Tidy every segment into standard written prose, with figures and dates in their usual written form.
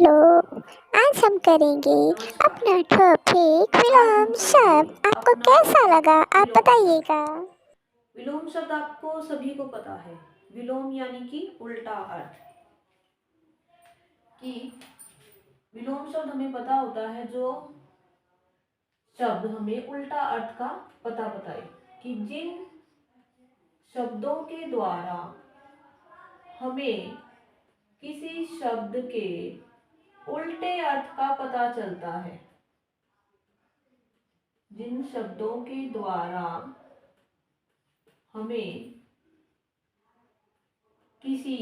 Hello. आज हम करेंगे अपना टॉपिक आज हम विलोम करेंगे शब्द। आपको अपना कैसा लगा टॉपिक आप विलोम शब्द। बताइएगा। विलोम शब्द आपको सभी को पता है। विलोम यानी कि उल्टा अर्थ। कि विलोम शब्द हमें पता होता है जो शब्द हमें उल्टा अर्थ का पता बताए। कि जिन शब्दों के द्वारा हमें किसी शब्द के उल्टे अर्थ का पता चलता है। जिन शब्दों के द्वारा हमें किसी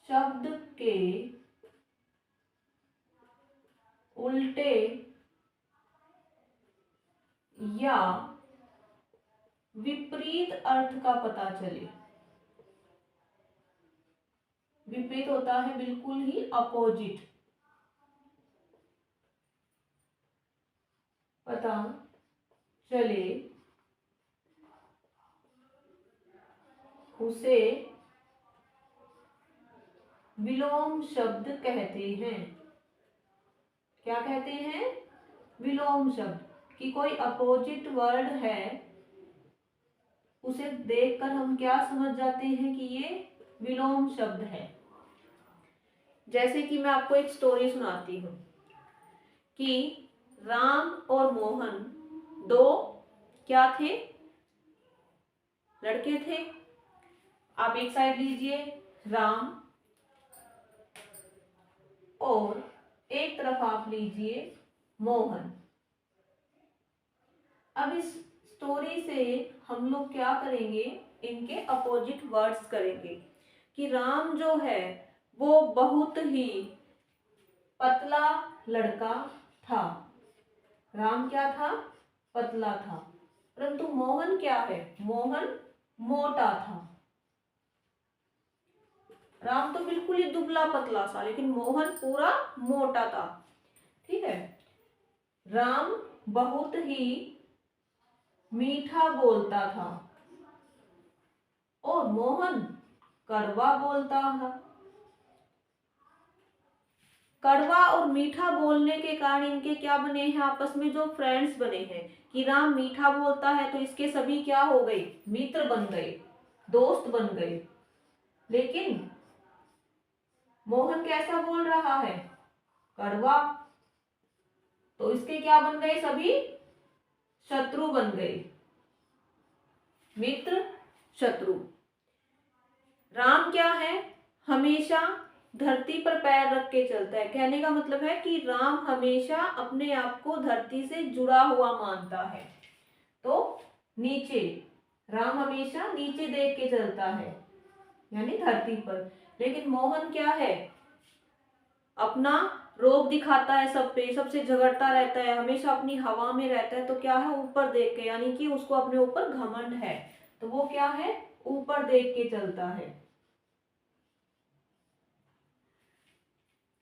शब्द के उल्टे या विपरीत अर्थ का पता चले। विपरीत होता है बिल्कुल ही अपोजिट। पता चले उसे विलोम शब्द कहते हैं। क्या कहते हैं? विलोम शब्द। कि कोई अपोजिट वर्ड है, उसे देखकर हम क्या समझ जाते हैं कि ये विलोम शब्द है। जैसे कि मैं आपको एक स्टोरी सुनाती हूँ कि राम और मोहन दो क्या थे? लड़के थे। आप एक साइड लीजिए राम, और एक तरफ आप लीजिए मोहन। अब इस स्टोरी से हम लोग क्या करेंगे? इनके अपोजिट वर्ड्स करेंगे। कि राम जो है वो बहुत ही पतला लड़का था। राम क्या था? पतला था। परंतु मोहन क्या है? मोहन मोटा था। राम तो बिल्कुल ही दुबला पतला सा, लेकिन मोहन पूरा मोटा था। ठीक है। राम बहुत ही मीठा बोलता था और मोहन कड़वा बोलता था। कड़वा और मीठा बोलने के कारण इनके क्या बने हैं? आपस में जो फ्रेंड्स बने हैं। कि राम मीठा बोलता है तो इसके सभी क्या हो गए? मित्र बन गए, दोस्त बन गए। लेकिन मोहन कैसा बोल रहा है? कड़वा। तो इसके क्या बन गए? सभी शत्रु बन गए। मित्र शत्रु। राम क्या है? हमेशा धरती पर पैर रख के चलता है। कहने का मतलब है कि राम हमेशा अपने आप को धरती से जुड़ा हुआ मानता है। तो नीचे, राम हमेशा नीचे देख के चलता है, यानी धरती पर। लेकिन मोहन क्या है? अपना रोब दिखाता है सब पे, सबसे झगड़ता रहता है, हमेशा अपनी हवा में रहता है। तो क्या है? ऊपर देख के, यानी कि उसको अपने ऊपर घमंड है। तो वो क्या है? ऊपर देख के चलता है।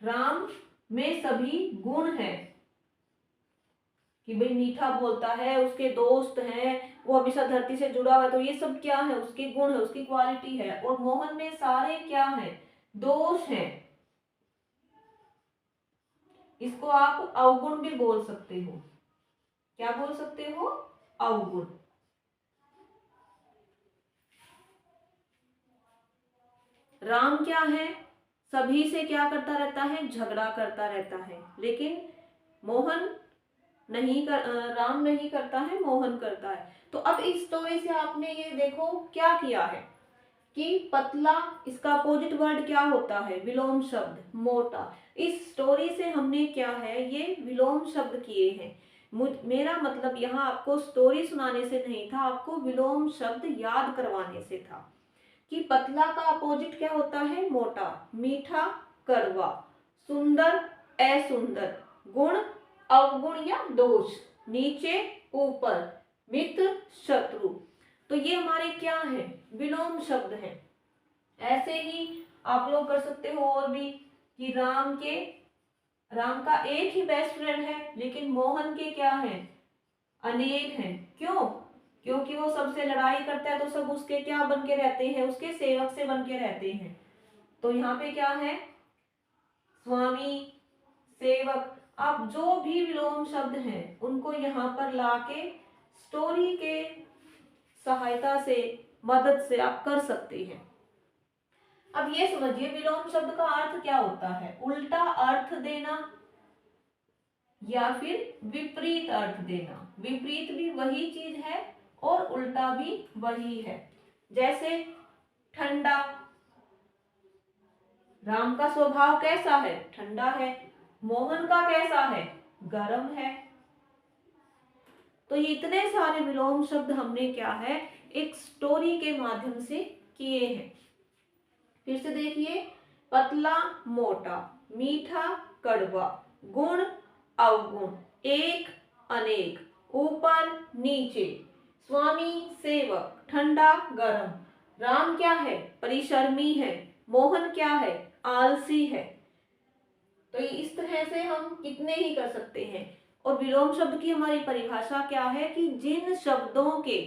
राम में सभी गुण हैं। कि भाई मीठा बोलता है, उसके दोस्त हैं, वो हमेशा धरती से जुड़ा हुआ है। तो ये सब क्या है? उसके गुण है, उसकी क्वालिटी है। और मोहन में सारे क्या है? दोष हैं। इसको आप अवगुण भी बोल सकते हो। क्या बोल सकते हो? अवगुण। राम क्या है? सभी से क्या करता रहता है? झगड़ा करता रहता है। लेकिन मोहन नहीं कर राम नहीं करता है, मोहन करता है। तो अब इस स्टोरी से आपने ये देखो क्या किया है कि पतला, इसका अपोजिट वर्ड क्या होता है? विलोम शब्द मोटा। इस स्टोरी से हमने क्या है? ये विलोम शब्द किए हैं। मेरा मतलब यहाँ आपको स्टोरी सुनाने से नहीं था, आपको विलोम शब्द याद करवाने से था। कि पतला का अपोजिट क्या होता है? मोटा। मीठा कड़वा। सुंदर असुंदर। गुण अवगुण या दोष। नीचे ऊपर। मित्र शत्रु। तो ये हमारे क्या है? विलोम शब्द हैं। ऐसे ही आप लोग कर सकते हो और भी। कि राम का एक ही बेस्ट फ्रेंड है, लेकिन मोहन के क्या है? अनेक हैं। क्यों? क्योंकि वो सबसे लड़ाई करता है तो सब उसके क्या बन के रहते हैं? उसके सेवक से बन के रहते हैं। तो यहाँ पे क्या है, स्वामी, सेवक। आप जो भी विलोम शब्द हैं उनको यहाँ पर लाके स्टोरी के सहायता से, मदद से आप कर सकते हैं। अब ये समझिए विलोम शब्द का अर्थ क्या होता है, उल्टा अर्थ देना या फिर विपरीत अर्थ देना। विपरीत भी वही चीज है और उल्टा भी वही है। जैसे ठंडा, राम का स्वभाव कैसा है, ठंडा है। मोहन का कैसा है, गर्म है। तो ये इतने सारे विलोम शब्द हमने क्या है, एक स्टोरी के माध्यम से किए हैं। फिर से देखिए, पतला मोटा, मीठा कड़वा, गुण अवगुण, एक अनेक, ऊपर नीचे, स्वामी सेवक, ठंडा गरम। राम क्या है, परिश्रमी है। मोहन क्या है, आलसी है। तो इस तरह से हम कितने ही कर सकते हैं। और विलोम शब्द की हमारी परिभाषा क्या है कि जिन शब्दों के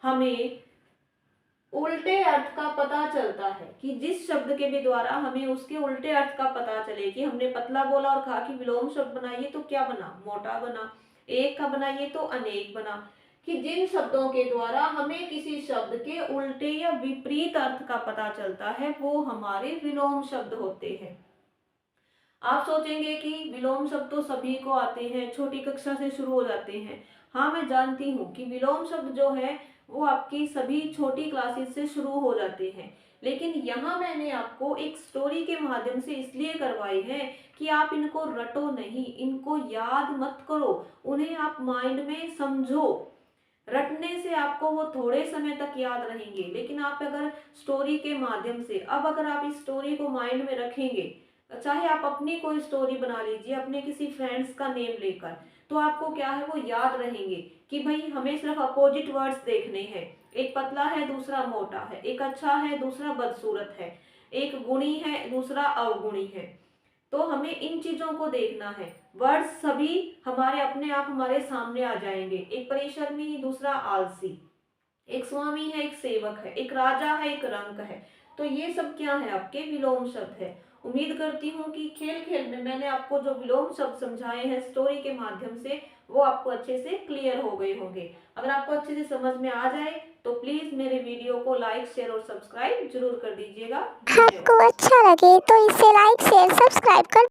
हमें उल्टे अर्थ का पता चलता है, कि जिस शब्द के भी द्वारा हमें उसके उल्टे अर्थ का पता चले, कि हमने पतला बोला और कहा कि विलोम शब्द बनाइए तो क्या बना, मोटा बना। एक का बनाइए तो अनेक बना। कि जिन शब्दों के द्वारा हमें किसी शब्द के उल्टे या विपरीत अर्थ का पता चलता है वो हमारे विलोम शब्द होते हैं। आप सोचेंगे कि विलोम शब्द तो सभी को आते हैं, छोटी कक्षा से शुरू हो जाते हैं। हाँ, मैं जानती हूँ कि विलोम शब्द जो है वो आपकी सभी छोटी क्लासेस से शुरू हो जाते हैं, लेकिन यहाँ मैंने आपको एक स्टोरी के माध्यम से इसलिए करवाई है कि आप इनको रटो नहीं, इनको याद मत करो, उन्हें आप माइंड में समझो। रटने से आपको वो थोड़े समय तक याद रहेंगे, लेकिन आप अगर स्टोरी के माध्यम से, अब अगर आप इस स्टोरी को माइंड में रखेंगे, चाहे आप अपनी कोई स्टोरी बना लीजिए अपने किसी फ्रेंड्स का नेम लेकर, तो आपको क्या है वो याद रहेंगे कि भाई हमें सिर्फ अपोजिट वर्ड्स देखने हैं। एक पतला है, दूसरा मोटा है। एक अच्छा है, दूसरा बदसूरत है। एक गुणी है, दूसरा अवगुणी है। तो हमें इन चीजों को देखना है। वर्ड्स सभी हमारे अपने आप हमारे सामने आ जाएंगे। एक परिश्रमी, दूसरा आलसी। एक स्वामी है, एक सेवक है। एक राजा है, एक रंक है। तो ये सब क्या है, आपके विलोम शब्द है। उम्मीद करती हूँ कि खेल खेल में मैंने आपको जो विलोम शब्द समझाए हैं स्टोरी के माध्यम से, वो आपको अच्छे से क्लियर हो गए होंगे। अगर आपको अच्छे से समझ में आ जाए तो प्लीज मेरे वीडियो को लाइक, शेयर और सब्सक्राइब जरूर कर दीजिएगा। धन्यवाद। आपको अच्छा लगे तो इसे लाइक शेयर सब्सक्राइब कर